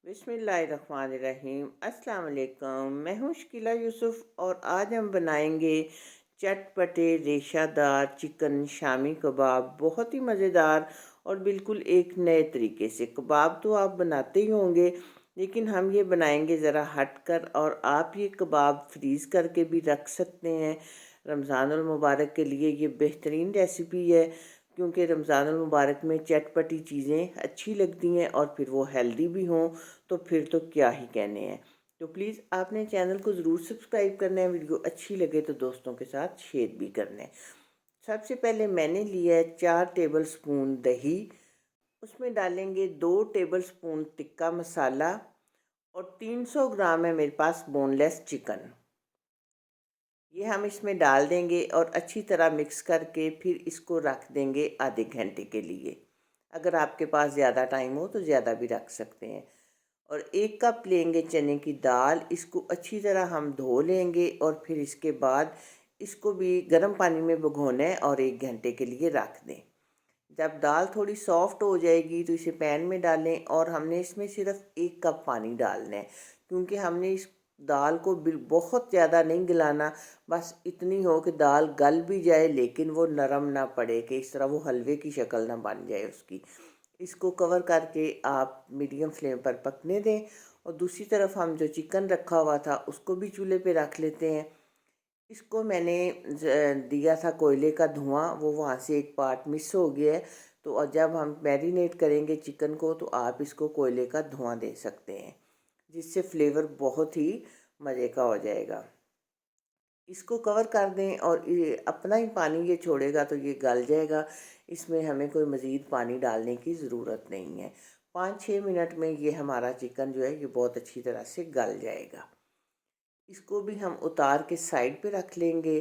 बिस्मिल्लाहिर्रहमानिर्रहीम। अस्सलाम वालेकुम। मैं हूँ शकीला यूसुफ और आज हम बनाएंगे चटपटे रेशादार चिकन शामी कबाब। बहुत ही मज़ेदार और बिल्कुल एक नए तरीके से। कबाब तो आप बनाते ही होंगे, लेकिन हम ये बनाएंगे ज़रा हटकर। और आप ये कबाब फ्रीज़ करके भी रख सकते हैं। रमज़ानुल मुबारक के लिए ये बेहतरीन रेसिपी है, क्योंकि रमज़ानुल मुबारक में चटपटी चीज़ें अच्छी लगती हैं और फिर वो हेल्दी भी हों, तो फिर तो क्या ही कहने हैं। तो प्लीज़ आपने चैनल को ज़रूर सब्सक्राइब करना है। वीडियो अच्छी लगे तो दोस्तों के साथ शेयर भी करना है। सबसे पहले मैंने लिया है 4 टेबल स्पून दही। उसमें डालेंगे 2 टेबल स्पून टिक्का मसाला और 300 ग्राम है मेरे पास बोनलेस चिकन। ये हम इसमें डाल देंगे और अच्छी तरह मिक्स करके फिर इसको रख देंगे आधे घंटे के लिए। अगर आपके पास ज़्यादा टाइम हो तो ज़्यादा भी रख सकते हैं। और 1 कप लेंगे चने की दाल। इसको अच्छी तरह हम धो लेंगे और फिर इसके बाद इसको भी गर्म पानी में भिगोना है और 1 घंटे के लिए रख दें। जब दाल थोड़ी सॉफ्ट हो जाएगी तो इसे पैन में डालें और हमने इसमें सिर्फ 1 कप पानी डालना है, क्योंकि हमने इस दाल को बहुत ज़्यादा नहीं गलाना। बस इतनी हो कि दाल गल भी जाए लेकिन वो नरम ना पड़े, कि इस तरह वो हलवे की शक्ल ना बन जाए उसकी। इसको कवर करके आप मीडियम फ्लेम पर पकने दें। और दूसरी तरफ हम जो चिकन रखा हुआ था उसको भी चूल्हे पे रख लेते हैं। इसको मैंने दिया था कोयले का धुआं, वो वहाँ से एक पार्ट मिस हो गया है। तो और जब हम मैरिनेट करेंगे चिकन को तो आप इसको कोयले का धुआं दे सकते हैं, जिससे फ्लेवर बहुत ही मज़े का हो जाएगा। इसको कवर कर दें और ये अपना ही पानी ये छोड़ेगा तो ये गल जाएगा। इसमें हमें कोई मज़ीद पानी डालने की ज़रूरत नहीं है। 5-6 मिनट में ये हमारा चिकन जो है ये बहुत अच्छी तरह से गल जाएगा। इसको भी हम उतार के साइड पे रख लेंगे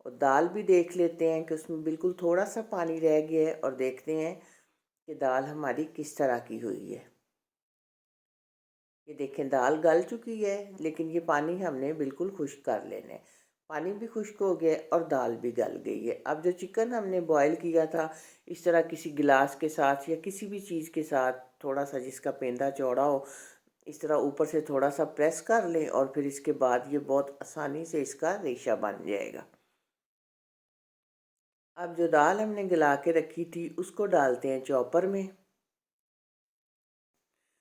और दाल भी देख लेते हैं कि उसमें बिल्कुल थोड़ा सा पानी रह गया है, और देखते हैं कि दाल हमारी किस तरह की हुई है। ये देखें दाल गल चुकी है, लेकिन ये पानी हमने बिल्कुल खुश्क कर लेना है। पानी भी खुश्क हो गया और दाल भी गल गई है। अब जो चिकन हमने बॉईल किया था, इस तरह किसी गिलास के साथ या किसी भी चीज़ के साथ, थोड़ा सा जिसका पेंदा चौड़ा हो, इस तरह ऊपर से थोड़ा सा प्रेस कर लें और फिर इसके बाद ये बहुत आसानी से इसका रेशा बन जाएगा। अब जो दाल हमने गला के रखी थी उसको डालते हैं चॉपर में,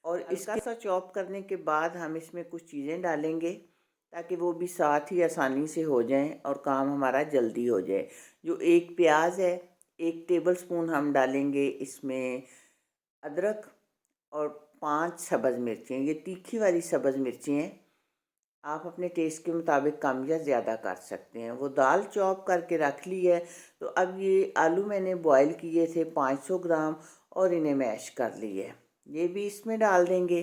और इसके सा चॉप करने के बाद हम इसमें कुछ चीज़ें डालेंगे ताकि वो भी साथ ही आसानी से हो जाएं और काम हमारा जल्दी हो जाए। जो एक प्याज है, 1 टेबल स्पून हम डालेंगे इसमें अदरक, और 5 सब्ज़ मिर्चें, ये तीखी वाली सब्ज़ मिर्चें हैं। आप अपने टेस्ट के मुताबिक कम या ज़्यादा कर सकते हैं। वो दाल चॉप करके रख ली है। तो अब ये आलू मैंने बॉईल किए थे 500 ग्राम, और इन्हें मैश कर लिए, ये भी इसमें डाल देंगे।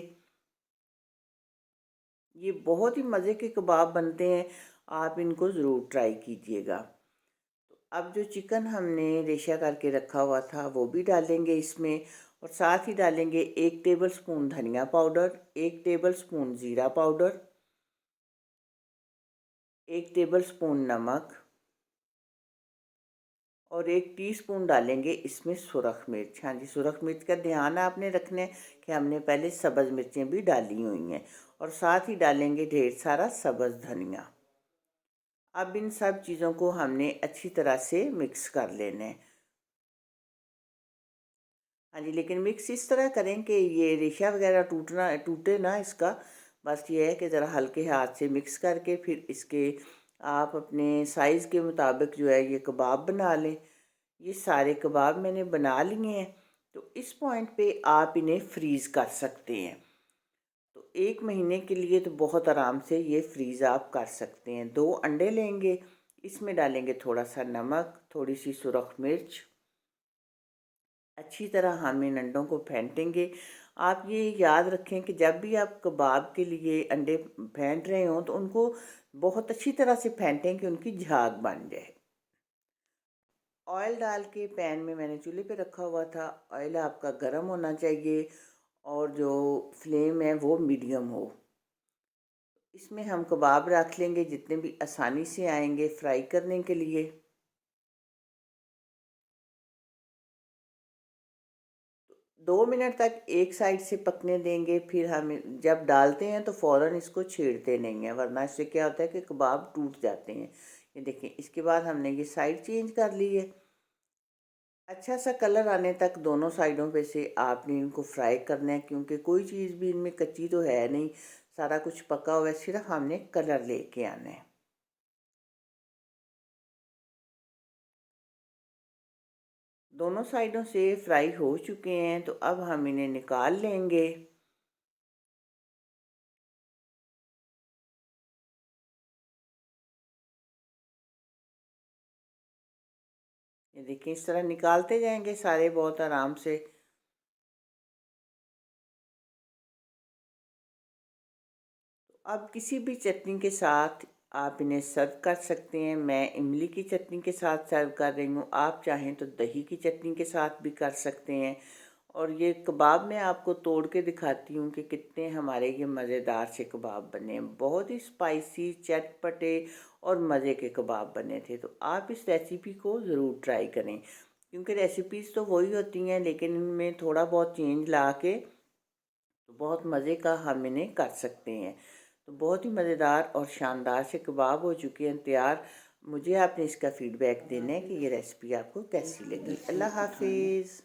ये बहुत ही मज़े के कबाब बनते हैं, आप इनको ज़रूर ट्राई कीजिएगा। तो अब जो चिकन हमने रेशा करके रखा हुआ था वो भी डालेंगे इसमें, और साथ ही डालेंगे 1 टेबल स्पून धनिया पाउडर, 1 टेबल स्पून ज़ीरा पाउडर, 1 टेबल स्पून नमक, और 1 टीस्पून डालेंगे इसमें सुरख मिर्च। हाँ जी, सुरख मिर्च का ध्यान आपने रखना है कि हमने पहले सब्ज़ मिर्चें भी डाली हुई हैं, और साथ ही डालेंगे ढेर सारा सब्ज़ धनिया। अब इन सब चीज़ों को हमने अच्छी तरह से मिक्स कर लेना है। हाँ जी, लेकिन मिक्स इस तरह करें कि ये रेशा वगैरह टूटे ना इसका। बस ये है कि ज़रा हल्के हाथ से मिक्स करके फिर इसके आप अपने साइज़ के मुताबिक जो है ये कबाब बना लें। ये सारे कबाब मैंने बना लिए हैं। तो इस पॉइंट पे आप इन्हें फ्रीज़ कर सकते हैं। तो 1 महीने के लिए तो बहुत आराम से ये फ्रीज़ आप कर सकते हैं। 2 अंडे लेंगे, इसमें डालेंगे थोड़ा सा नमक, थोड़ी सी सुरख मिर्च। अच्छी तरह हम इन अंडों को फेंटेंगे। आप ये याद रखें कि जब भी आप कबाब के लिए अंडे फेंट रहे हों तो उनको बहुत अच्छी तरह से फेंटें कि उनकी झाग बन जाए। ऑयल डाल के पैन में मैंने चूल्हे पे रखा हुआ था। ऑयल आपका गर्म होना चाहिए और जो फ्लेम है वो मीडियम हो। इसमें हम कबाब रख लेंगे जितने भी आसानी से आएंगे फ्राई करने के लिए। 2 मिनट तक एक साइड से पकने देंगे। फिर हम जब डालते हैं तो फ़ौरन इसको छेड़ते नहीं हैं, वरना इससे क्या होता है कि कबाब टूट जाते हैं। ये देखिए, इसके बाद हमने ये साइड चेंज कर ली है। अच्छा सा कलर आने तक दोनों साइडों पे से आपने इनको फ्राई करना है, क्योंकि कोई चीज़ भी इनमें कच्ची तो है नहीं, सारा कुछ पका हुआ है, सिर्फ हमने कलर लेके आना है। दोनों साइडों से फ्राई हो चुके हैं, तो अब हम इन्हें निकाल लेंगे। ये देखिए, इस तरह निकालते जाएंगे सारे बहुत आराम से। अब किसी भी चटनी के साथ आप इन्हें सर्व कर सकते हैं। मैं इमली की चटनी के साथ सर्व कर रही हूँ, आप चाहें तो दही की चटनी के साथ भी कर सकते हैं। और ये कबाब मैं आपको तोड़ के दिखाती हूँ कि कितने हमारे ये मज़ेदार से कबाब बने हैं। बहुत ही स्पाइसी, चटपटे और मज़े के कबाब बने थे। तो आप इस रेसिपी को ज़रूर ट्राई करें, क्योंकि रेसिपीज़ तो वही होती हैं, लेकिन इनमें थोड़ा बहुत चेंज ला के तो बहुत मज़े का हम इन्हें कर सकते हैं। तो बहुत ही मज़ेदार और शानदार से कबाब हो चुके हैं तैयार। मुझे आपने इसका फ़ीडबैक देना है कि ये रेसिपी आपको कैसी लगी। अल्लाह हाफ़िज़।